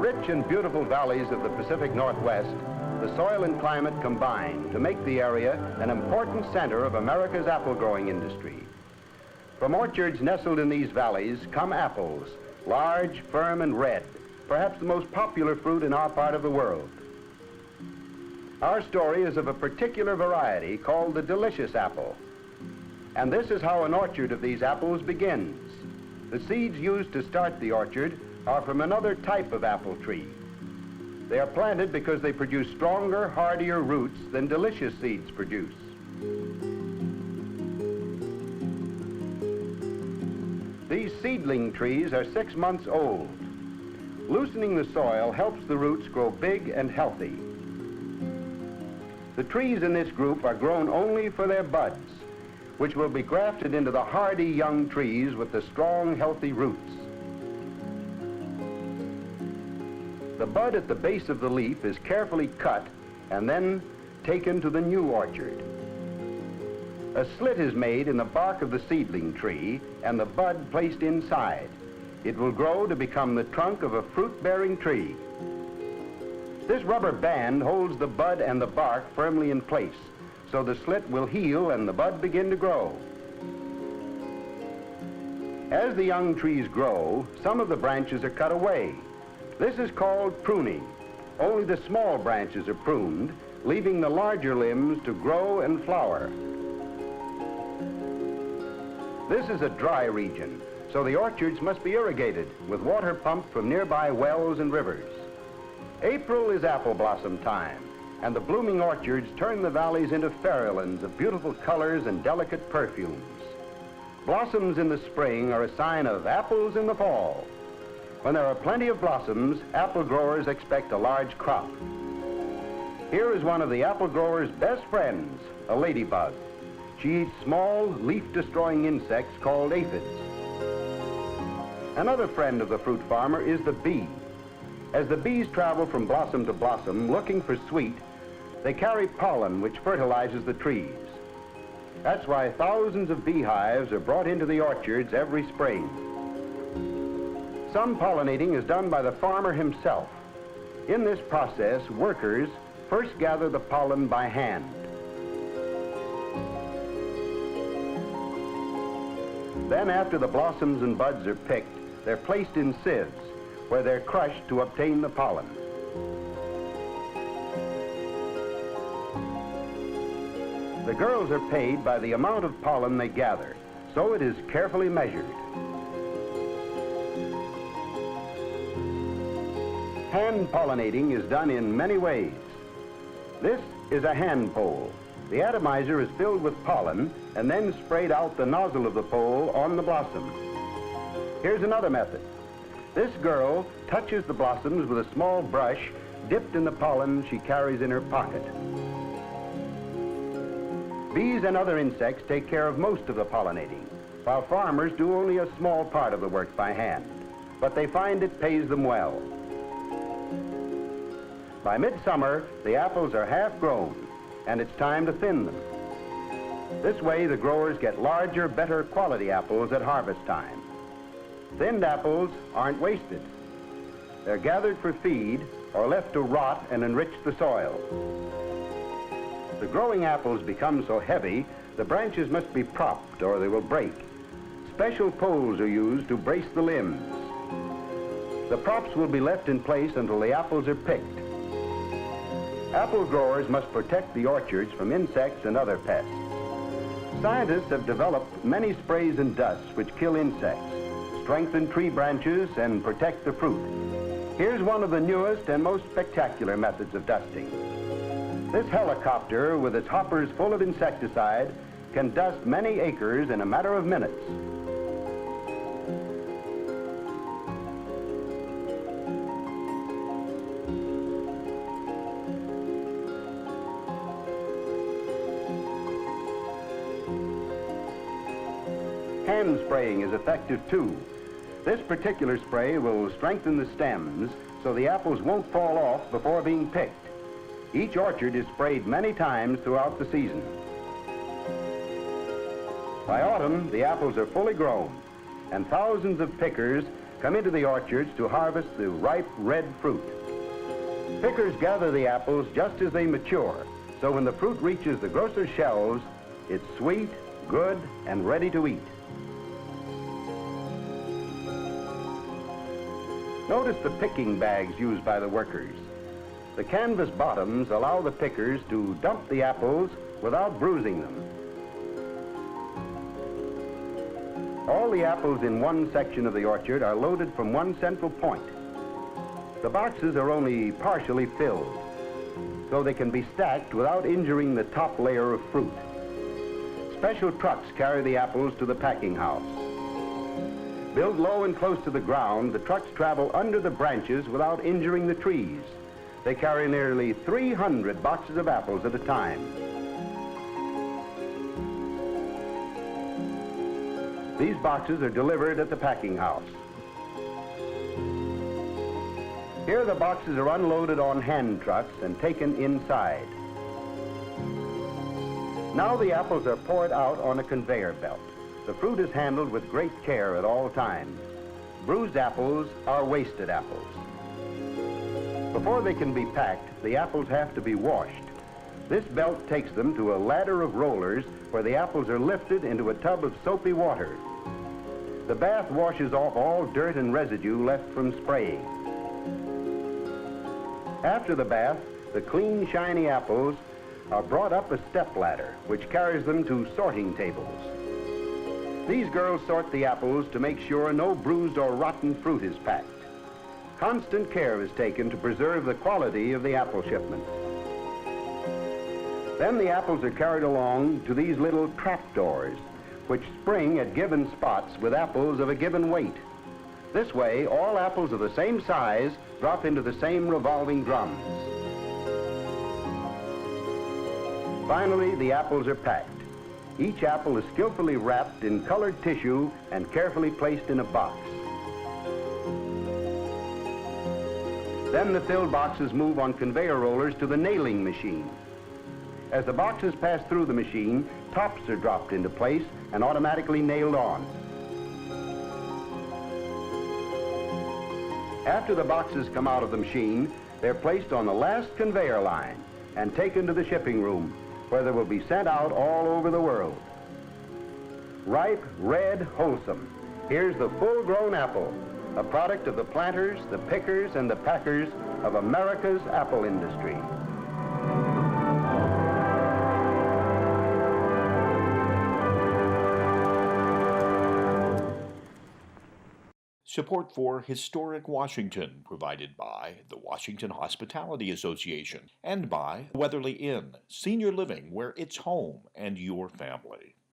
rich and beautiful valleys of the Pacific Northwest, the soil and climate combine to make the area an important center of America's apple growing industry. From orchards nestled in these valleys come apples, large, firm, and red, perhaps the most popular fruit in our part of the world. Our story is of a particular variety called the delicious apple. And this is how an orchard of these apples begins. The seeds used to start the orchard are from another type of apple tree. They are planted because they produce stronger, hardier roots than delicious seeds produce. These seedling trees are 6 months old. Loosening the soil helps the roots grow big and healthy. The trees in this group are grown only for their buds, which will be grafted into the hardy young trees with the strong, healthy roots. The bud at the base of the leaf is carefully cut and then taken to the new orchard. A slit is made in the bark of the seedling tree and the bud placed inside. It will grow to become the trunk of a fruit-bearing tree. This rubber band holds the bud and the bark firmly in place, so the slit will heal and the bud begin to grow. As the young trees grow, some of the branches are cut away. This is called pruning. Only the small branches are pruned, leaving the larger limbs to grow and flower. This is a dry region, so the orchards must be irrigated with water pumped from nearby wells and rivers. April is apple blossom time, and the blooming orchards turn the valleys into fairylands of beautiful colors and delicate perfumes. Blossoms in the spring are a sign of apples in the fall. When there are plenty of blossoms, apple growers expect a large crop. Here is one of the apple grower's best friends, a ladybug. She eats small, leaf-destroying insects called aphids. Another friend of the fruit farmer is the bee. As the bees travel from blossom to blossom looking for sweet, they carry pollen which fertilizes the trees. That's why thousands of beehives are brought into the orchards every spring. Some pollinating is done by the farmer himself. In this process, workers first gather the pollen by hand. Then, after the blossoms and buds are picked, they're placed in sieves, where they're crushed to obtain the pollen. The girls are paid by the amount of pollen they gather, so it is carefully measured. Hand pollinating is done in many ways. This is a hand pole. The atomizer is filled with pollen and then sprayed out the nozzle of the pole on the blossom. Here's another method. This girl touches the blossoms with a small brush dipped in the pollen she carries in her pocket. Bees and other insects take care of most of the pollinating, while farmers do only a small part of the work by hand, but they find it pays them well. By midsummer, the apples are half grown, and it's time to thin them. This way, the growers get larger, better quality apples at harvest time. Thinned apples aren't wasted. They're gathered for feed or left to rot and enrich the soil. The growing apples become so heavy, the branches must be propped or they will break. Special poles are used to brace the limbs. The props will be left in place until the apples are picked. Apple growers must protect the orchards from insects and other pests. Scientists have developed many sprays and dusts which kill insects, strengthen tree branches, and protect the fruit. Here's one of the newest and most spectacular methods of dusting. This helicopter, with its hoppers full of insecticide, can dust many acres in a matter of minutes. Hand spraying is effective too. This particular spray will strengthen the stems so the apples won't fall off before being picked. Each orchard is sprayed many times throughout the season. By autumn, the apples are fully grown, and thousands of pickers come into the orchards to harvest the ripe red fruit. Pickers gather the apples just as they mature, so when the fruit reaches the grocer's shelves, it's sweet, good, and ready to eat. Notice the picking bags used by the workers. The canvas bottoms allow the pickers to dump the apples without bruising them. All the apples in one section of the orchard are loaded from one central point. The boxes are only partially filled, so they can be stacked without injuring the top layer of fruit. Special trucks carry the apples to the packing house. Built low and close to the ground, the trucks travel under the branches without injuring the trees. They carry nearly 300 boxes of apples at a time. These boxes are delivered at the packing house. Here the boxes are unloaded on hand trucks and taken inside. Now the apples are poured out on a conveyor belt. The fruit is handled with great care at all times. Bruised apples are wasted apples. Before they can be packed, the apples have to be washed. This belt takes them to a ladder of rollers where the apples are lifted into a tub of soapy water. The bath washes off all dirt and residue left from spraying. After the bath, the clean, shiny apples are brought up a step ladder, which carries them to sorting tables. These girls sort the apples to make sure no bruised or rotten fruit is packed. Constant care is taken to preserve the quality of the apple shipment. Then the apples are carried along to these little trapdoors, which spring at given spots with apples of a given weight. This way, all apples of the same size drop into the same revolving drums. Finally, the apples are packed. Each apple is skillfully wrapped in colored tissue and carefully placed in a box. Then the filled boxes move on conveyor rollers to the nailing machine. As the boxes pass through the machine, tops are dropped into place and automatically nailed on. After the boxes come out of the machine, they're placed on the last conveyor line and taken to the shipping room, where they will be sent out all over the world. Ripe, red, wholesome. Here's the full-grown apple, a product of the planters, the pickers, and the packers of America's apple industry. Support for Historic Washington provided by the Washington Hospitality Association and by Weatherly Inn, senior living where it's home and your family.